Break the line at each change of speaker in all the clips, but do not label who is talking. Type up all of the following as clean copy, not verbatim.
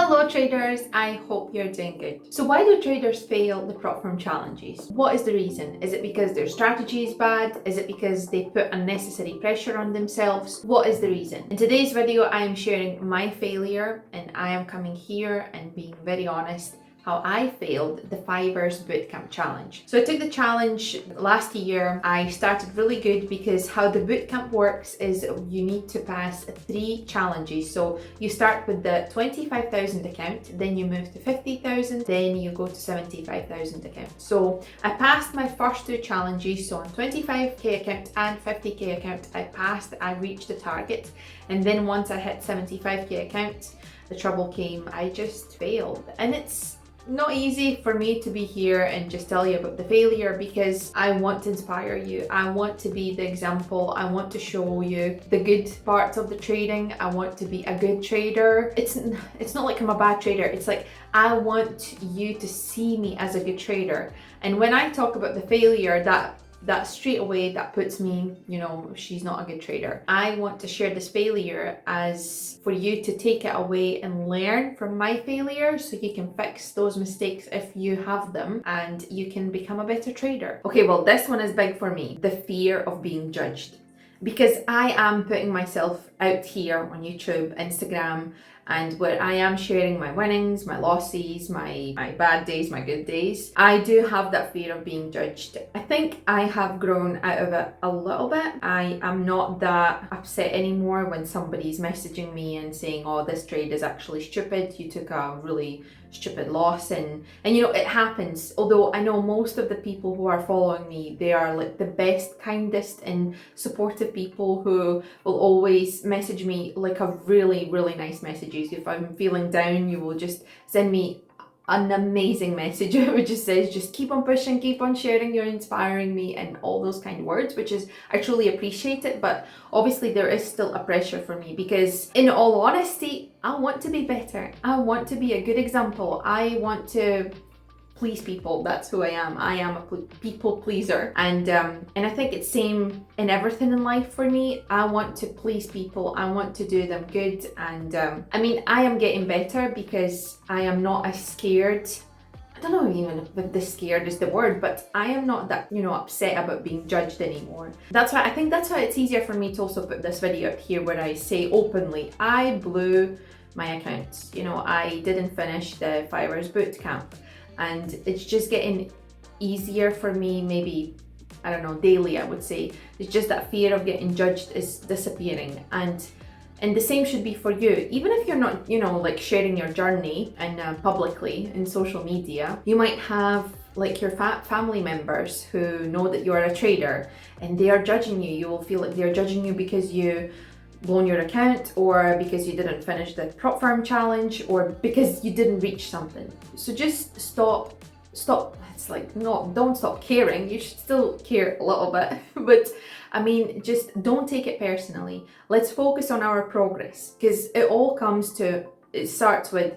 Hello traders, I hope you're doing good. So why do traders fail the propfirm challenges? What is the reason? Is it because their strategy is bad? Is it because they put unnecessary pressure on themselves? What is the reason? In today's video, I am sharing my failure and I am coming here and being very honest how I failed the Fivers Bootcamp Challenge. So I took the challenge last year. I started really good because how the bootcamp works is you need to pass 3 challenges. So you start with the 25,000 account, then you move to 50,000, then you go to 75,000 account. So I passed my first 2 challenges. So on 25k account and 50k account, I passed, I reached the target. And then once I hit 75k account, the trouble came. I just failed. And it's not easy for me to be here and just tell you about the failure because I want to inspire you. I want to be the example. I want to show you the good parts of the trading. I want to be a good trader. It's not like I'm a bad trader. It's like I want you to see me as a good trader. And when I talk about the failure, that straight away that puts me, she's not a good trader. I want to share this failure as for you to take it away and learn from my failure so you can fix those mistakes if you have them and you can become a better trader. Okay, well, this one is big for me. The fear of being judged. Because I am putting myself out here on YouTube, Instagram, and where I am sharing my winnings, my losses, my bad days, my good days, I do have that fear of being judged. I think I have grown out of it a little bit. I am not that upset anymore when somebody's messaging me and saying, oh, this trade is actually stupid, you took a really stupid loss, and it happens. Although I know most of the people who are following me, they are like the best, kindest and supportive people who will always message me like a really, really nice messages. If I'm feeling down, you will just send me an amazing message which just says, just keep on pushing, keep on sharing, you're inspiring me, and all those kind of words, which is, I truly appreciate it. But obviously there is still a pressure for me because in all honesty, I want to be better. I want to be a good example. I want to please people. That's who I am. I am a people pleaser, and I think it's same in everything in life for me. I want to please people. I want to do them good, and I am getting better because I am not as scared. I don't know even if this scared is the word, but I am not that, upset about being judged anymore. That's why it's easier for me to also put this video up here where I say openly, I blew my account. I didn't finish the Fivers Bootcamp. And it's just getting easier for me, maybe, I don't know, daily, I would say. It's just that fear of getting judged is disappearing. And the same should be for you. Even if you're not, like sharing your journey and publicly in social media, you might have like your family members who know that you're a trader and they are judging you. You will feel like they're judging you because you blown your account, or because you didn't finish the propfirm challenge, or because you didn't reach something. So just stop. It's like, no, don't stop caring. You should still care a little bit, but just don't take it personally. Let's focus on our progress, because it starts with,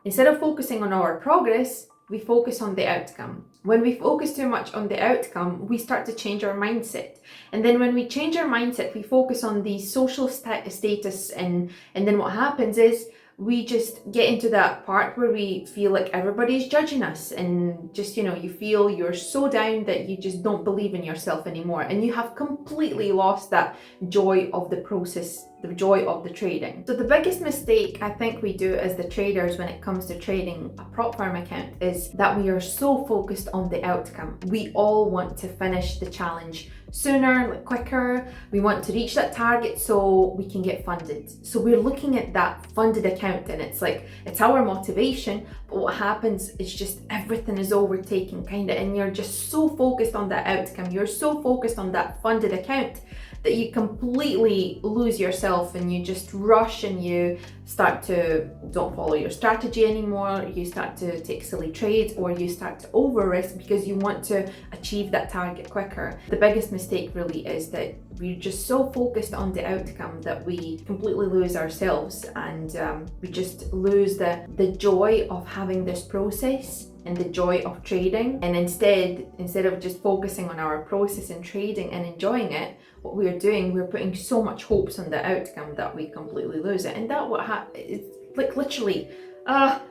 instead of focusing on our progress, we focus on the outcome. When we focus too much on the outcome, we start to change our mindset. And then when we change our mindset, we focus on the social status, and then what happens is we just get into that part where we feel like everybody's judging us, and just, you feel you're so down that you just don't believe in yourself anymore, and you have completely lost that joy of the process, the joy of the trading. So the biggest mistake I think we do as the traders when it comes to trading a propfirm account is that we are so focused on the outcome. We all want to finish the challenge sooner, like quicker. We want to reach that target so we can get funded. So we're looking at that funded account, and it's like, it's our motivation, but what happens is just everything is overtaken and you're just so focused on that outcome. You're so focused on that funded account that you completely lose yourself, and you just rush, and you start to don't follow your strategy anymore. You start to take silly trades, or you start to over risk because you want to achieve that target quicker. The biggest mistake really is that we're just so focused on the outcome that we completely lose ourselves, and we just lose the joy of having this process and the joy of trading. And instead of just focusing on our process and trading and enjoying it, what we're doing, we're putting so much hopes on the outcome that we completely lose it. And that it's like literally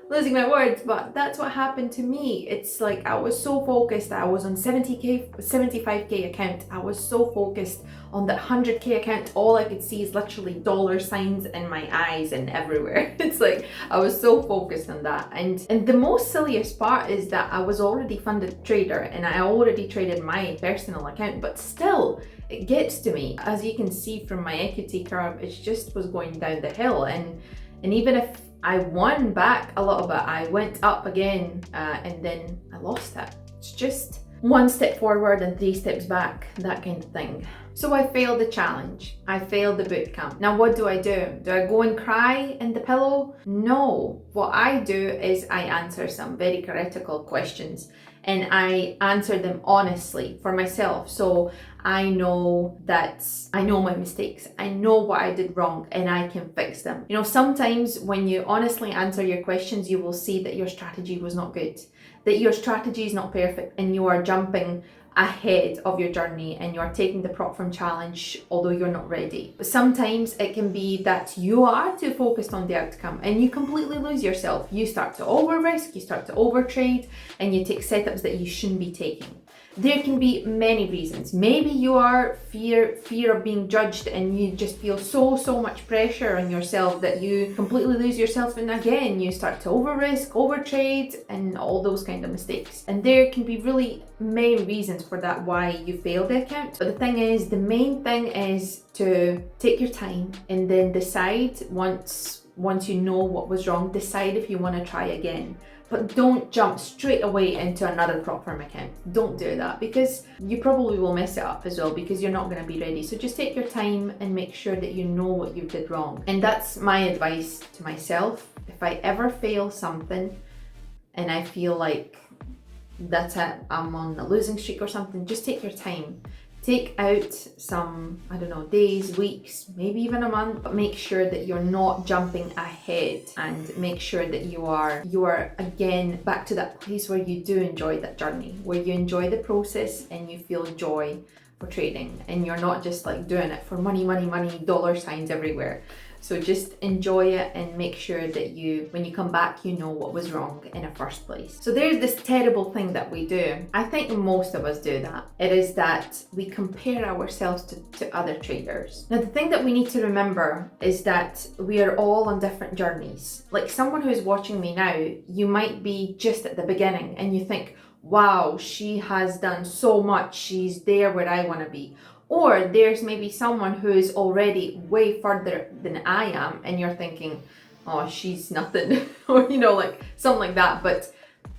losing my words, but that's what happened to me. It's like I was so focused. I was on 70k, 75k account. I was so focused on that 100k account. All I could see is literally dollar signs in my eyes and everywhere. It's like I was so focused on that. And the most silliest part is that I was already funded trader and I already traded my personal account, but still it gets to me. As you can see from my equity curve, it just was going down the hill. And even if I won back a little bit, I went up again and then I lost it. It's just one step forward and 3 steps back, that kind of thing. So I failed the challenge. I failed the boot camp. Now what do? Do I go and cry in the pillow? No. What I do is I answer some very critical questions and I answer them honestly for myself. So I know my mistakes. I know what I did wrong and I can fix them. You know, sometimes when you honestly answer your questions, you will see that your strategy was not good, that your strategy is not perfect and you are jumping ahead of your journey and you're taking the propfirm challenge although you're not ready. But sometimes it can be that you are too focused on the outcome and you completely lose yourself. You start to over risk, you start to over trade, and you take setups that you shouldn't be taking. There can be many reasons. Maybe you are fear of being judged and you just feel so much pressure on yourself that you completely lose yourself, and again you start to over risk, over trade, and all those kind of mistakes. And there can be really many reasons for that, why you fail the account. But the thing is, the main thing is to take your time and then decide once you know what was wrong, decide if you want to try again. But don't jump straight away into another propfirm account. Don't do that, because you probably will mess it up as well, because you're not going to be ready. So just take your time and make sure that you know what you did wrong. And that's my advice to myself. If I ever fail something and I feel like that's it, I'm on a losing streak or something, just take your time. Take out some, I don't know, days, weeks, maybe even a month, but make sure that you're not jumping ahead, and make sure that you are again back to that place where you do enjoy that journey, where you enjoy the process and you feel joy for trading, and you're not just like doing it for money, dollar signs everywhere. So just enjoy it and make sure that when you come back, you know what was wrong in the first place. So there's this terrible thing that we do. I think most of us do that. It is that we compare ourselves to other traders. Now, the thing that we need to remember is that we are all on different journeys. Like someone who is watching me now, you might be just at the beginning and you think, wow, she has done so much. She's there where I want to be. Or there's maybe someone who is already way further than I am and you're thinking, oh, she's nothing, or, you know, like something like that. But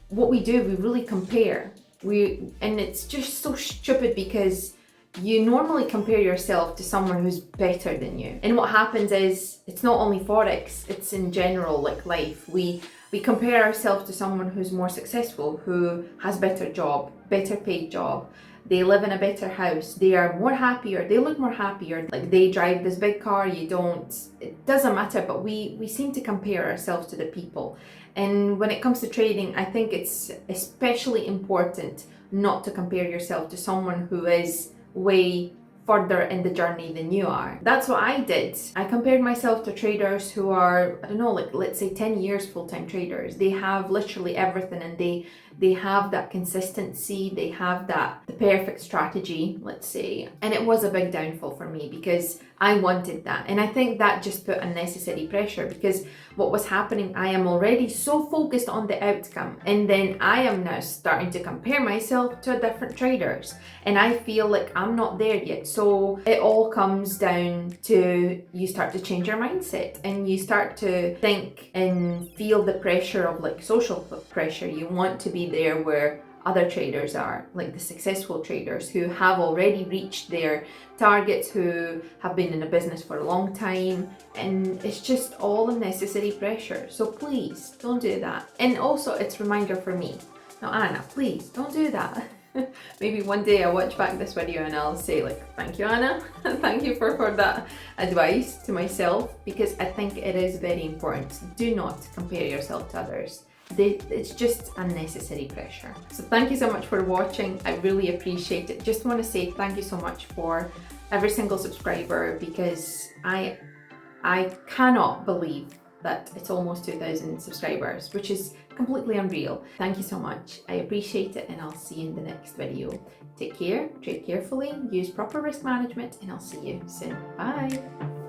what we do, we really compare. And it's just so stupid, because you normally compare yourself to someone who's better than you. And what happens is, it's not only forex, it's in general, like life. We compare ourselves to someone who's more successful, who has better job, better paid job. They live in a better house, they are more happier, they look more happier, like they drive this big car, you don't. It doesn't matter, but we seem to compare ourselves to the people. And when it comes to trading, I think it's especially important not to compare yourself to someone who is way further in the journey than you are. That's what I did. I compared myself to traders who are, I don't know, like let's say 10 years full-time traders. They have literally everything, and they have that consistency, they have the perfect strategy, let's say. And it was a big downfall for me, because I wanted that. And I think that just put unnecessary pressure, because what was happening, I am already so focused on the outcome, and then I am now starting to compare myself to different traders, and I feel like I'm not there yet. So it all comes down to, you start to change your mindset and you start to think and feel the pressure of like social pressure. You want to be there where other traders are, like the successful traders who have already reached their targets, who have been in the business for a long time, and it's just all unnecessary pressure. So please don't do that. And also, it's a reminder for me. Now, Anna, please don't do that. Maybe one day I'll watch back this video and I'll say like, thank you, Anna. Thank you for that advice to myself, because I think it is very important. Do not compare yourself to others. It's just unnecessary pressure. So thank you so much for watching. I really appreciate it. Just want to say thank you so much for every single subscriber, because I cannot believe that it's almost 2,000 subscribers, which is completely unreal. Thank you so much. I appreciate it, and I'll see you in the next video. Take care, trade carefully, use proper risk management, and I'll see you soon. Bye.